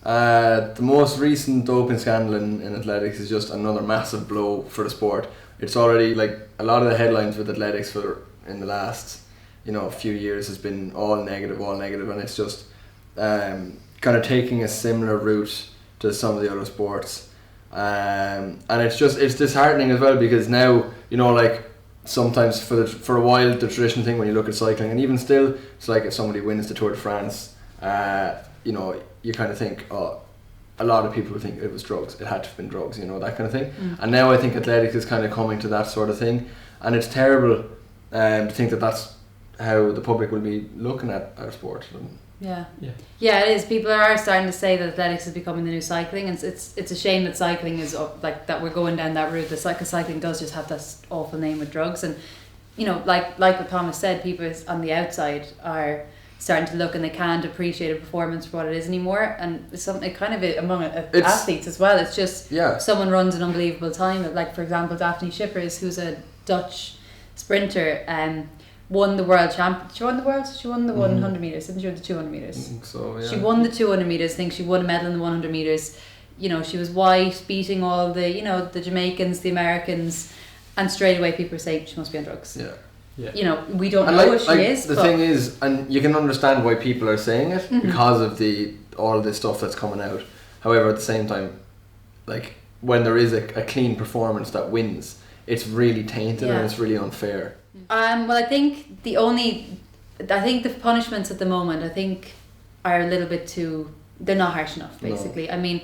The most recent doping scandal in athletics is just another massive blow for the sport. It's already like a lot of the headlines with athletics in the last few years has been all negative, and it's just kind of taking a similar route to some of the other sports, and it's disheartening as well, because now like sometimes for a while the traditional thing when you look at cycling, and even still it's like if somebody wins the Tour de France, you kind of think, oh, a lot of people would think it was drugs, it had to have been drugs, that kind of thing. And now I think athletics is kind of coming to that sort of thing, and it's terrible to think that that's how the public will be looking at our sport. Yeah, it is. People are starting to say that athletics is becoming the new cycling, and it's a shame that cycling is like that. We're going down that route. The cycling does just have this awful name with drugs, and like what Thomas said, people on the outside are starting to look and they can't appreciate a performance for what it is anymore, and it's something kind of among athletes as well. It's just someone runs an unbelievable time. Like for example, Daphne Schippers, who's a Dutch sprinter, won the world champ. She won the 100 meters, didn't she? Or the 200 meters. So yeah. She won the 200 meters. I think she won a medal in the 100 meters. She was white, beating all the the Jamaicans, the Americans, and straight away people were saying she must be on drugs. Yeah. We don't know what she is. The thing is, and you can understand why people are saying it because of all this stuff that's coming out. However, at the same time, like when there is a clean performance that wins, it's really tainted and it's really unfair. Well, I think the punishments at the moment, are a little bit too. They're not harsh enough. Basically, no. I mean,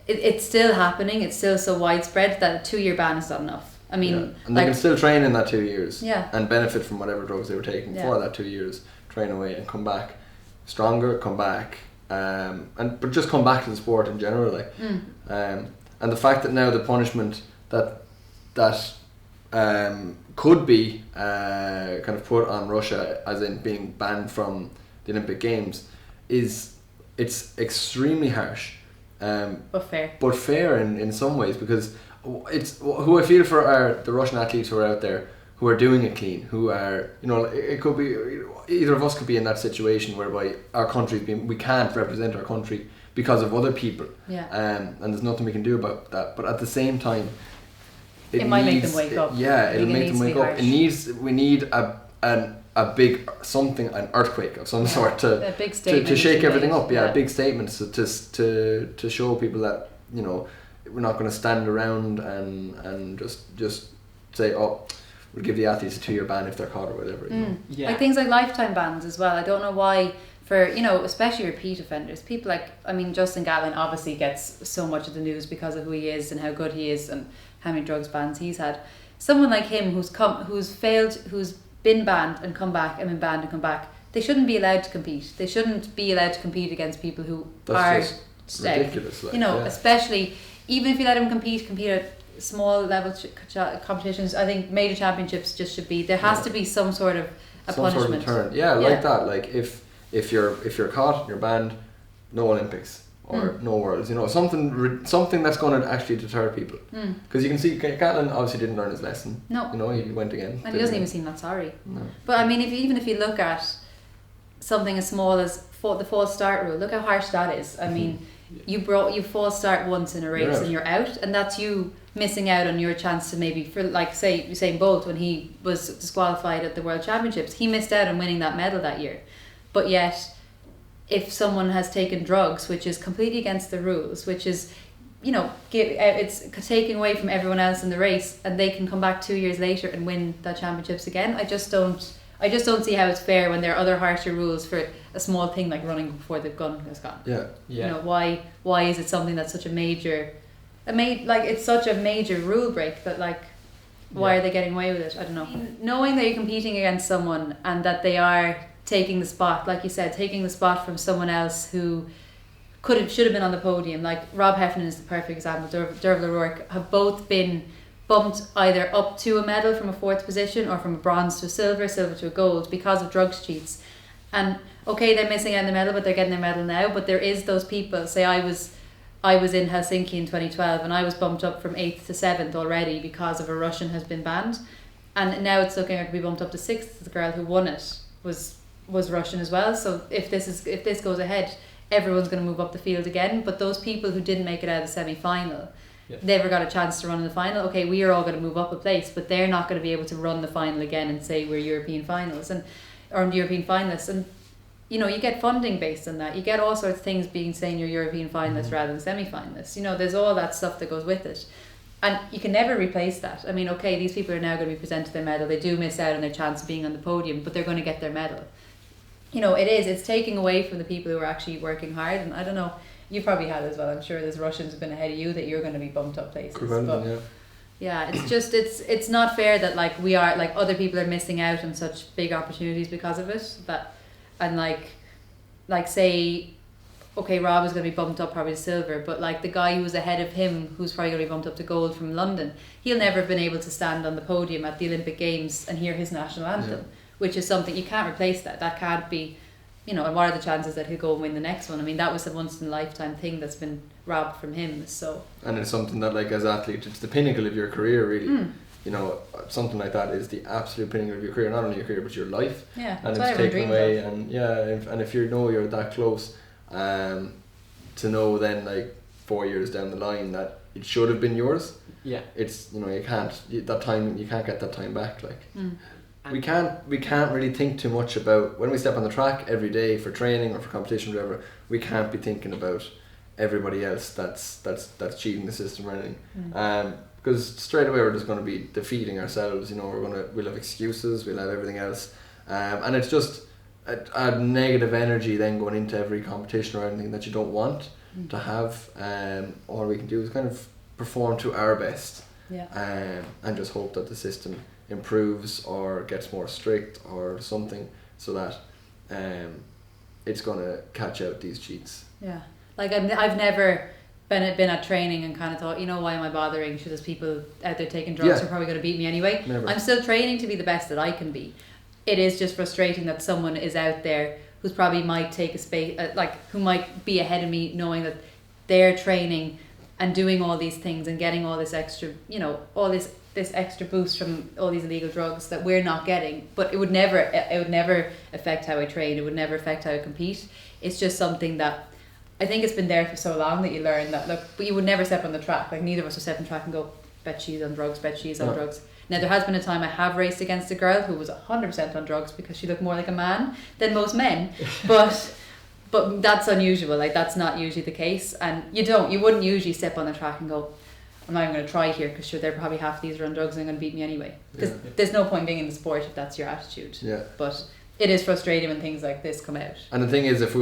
it's still happening. It's still so widespread that a 2-year ban is not enough. I mean, and they can still train in that 2 years, and benefit from whatever drugs they were taking for that 2 years. Train away and come back stronger. Come back, but just come back to the sport in general, and the fact that now the punishment that could be kind of put on Russia, as in being banned from the Olympic Games, it's extremely harsh, but fair in some ways, because it's who I feel for are the Russian athletes who are out there who are doing it clean, who are it could be either of us could be in that situation whereby our country we can't represent our country because of other people, and there's nothing we can do about that. But at the same time, it might make them wake up. It'll make them wake up. We need a big something, an earthquake of some sort to shake everything up. A big statement to show people that we're not going to stand around and just say, oh, we'll give the athletes a 2-year ban if they're caught or whatever. Like things like lifetime bans as well. I don't know why, for especially repeat offenders, people Justin Gatlin obviously gets so much of the news because of who he is and how good he is and how many drugs bans he's had. Someone like him who's been banned and come back and been banned and come back, they shouldn't be allowed to compete. They shouldn't be allowed to compete against people who are ridiculous. Especially even if you let them compete at small level competitions. I think major championships just should be. There has to be some sort of punishment. Sort of turn. Like that. Like if you're caught, you're banned, no Olympics or no Worlds. Something that's going to actually deter people. Because you can see Gatlin obviously didn't learn his lesson. No. He went again. And he doesn't even seem that sorry. No. But I mean, if you look at something as small as the false start rule, look how harsh that is. I mean. You false start once in a race and you're out, and that's you missing out on your chance to maybe, for like say Usain Bolt, when he was disqualified at the World Championships, he missed out on winning that medal that year. But yet, if someone has taken drugs, which is completely against the rules, which is it's taking away from everyone else in the race, and they can come back 2 years later and win that championships again, I just don't see how it's fair when there are other harsher rules for a small thing like running before the gun has gone. Why is it something that's such a major it's such a major rule break that why are they getting away with it? I don't know. Knowing that you're competing against someone and that they are taking the spot, like you said, taking the spot from someone else who should have been on the podium. Like Rob Heffernan is the perfect example. Derval O'Rourke have both been bumped either up to a medal from a 4th position or from a bronze to a silver to a gold because of drugs cheats. And okay, they're missing out on the medal, but they're getting their medal now. But there is those people. Say I was in Helsinki in 2012 and I was bumped up from 8th to 7th already because of a Russian has been banned, and now it's looking like to be bumped up to 6th. The girl who won it was Russian as well. So if this goes ahead, everyone's going to move up the field again. But those people who didn't make it out of the semi-final, never got a chance to run in the final. Okay, we are all going to move up a place, but they're not going to be able to run the final again and say we're European finals or European finalists. And you know, you get funding based on that. You get all sorts of things being saying you're European finalists rather than semi-finalists. You know, there's all that stuff that goes with it. And you can never replace that. I mean, okay, these people are now going to be presented their medal. They do miss out on their chance of being on the podium, but they're going to get their medal. You know, it's taking away from the people who are actually working hard. And I don't know, you probably had as well. I'm sure there's Russians who've been ahead of you that you're going to be bumped up places. Yeah, it's just, it's not fair that like we are, like other people are missing out on such big opportunities because of it. And like say, okay, Rob is going to be bumped up probably to silver, but like the guy who was ahead of him, who's probably going to be bumped up to gold from London, he'll never have been able to stand on the podium at the Olympic Games and hear his national anthem, which is something you can't replace. That can't be, you know. And what are the chances that he'll go and win the next one? I mean, that was a once in a lifetime thing that's been robbed from him. So, and it's something that, like, as athletes, it's the pinnacle of your career, really. You know, something like that is the absolute pinnacle of your career, not only your career but your life. Yeah, and it's taken away. And if you know you're that close, to know then like 4 years down the line that it should have been yours. Yeah, it's, you know, you can't get that time back. Like we can't really think too much about when we step on the track every day for training or for competition or whatever. We can't be thinking about everybody else that's cheating the system or anything. Because straight away we're just going to be defeating ourselves. You know, we'll have excuses, we'll have everything else, and it's just a negative energy then going into every competition or anything that you don't want to have. All we can do is kind of perform to our best, and just hope that the system improves or gets more strict or something, so that it's going to catch out these cheats. Yeah, like I've never been at training and kind of thought, you know, why am I bothering? Should there's people out there taking drugs who are probably going to beat me anyway? Never. I'm still training to be the best that I can be. It is just frustrating that someone is out there who's probably might take a space, who might be ahead of me, knowing that they're training and doing all these things and getting all this extra, you know, all this extra boost from all these illegal drugs that we're not getting. But it would never affect how I train. It would never affect how I compete. It's just something that I think it's been there for so long that you learn that, look, but you would never step on the track. Like, neither of us would step on the track and go, bet she's on drugs, bet she's on drugs. Now, there has been a time I have raced against a girl who was 100% on drugs because she looked more like a man than most men, but that's unusual. Like, that's not usually the case, and you wouldn't usually step on the track and go, I'm not even going to try here because sure, they're probably half these are on drugs and they're going to beat me anyway. Because there's no point being in the sport if that's your attitude. Yeah. But it is frustrating when things like this come out. And the thing is, if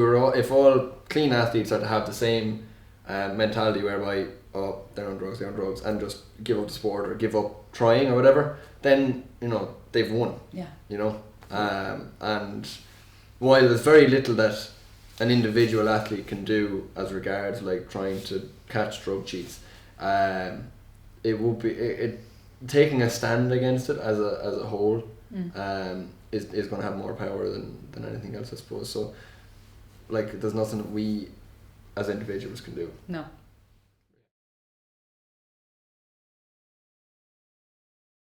all clean athletes are to have the same mentality whereby, oh, they're on drugs, and just give up the sport or give up trying or whatever, then, you know, they've won. Yeah. You know, and while there's very little that an individual athlete can do as regards like trying to catch drug cheats, it will be taking a stand against it as a whole is going to have more power than anything else, I suppose. So, like, there's nothing that we as individuals can do. No.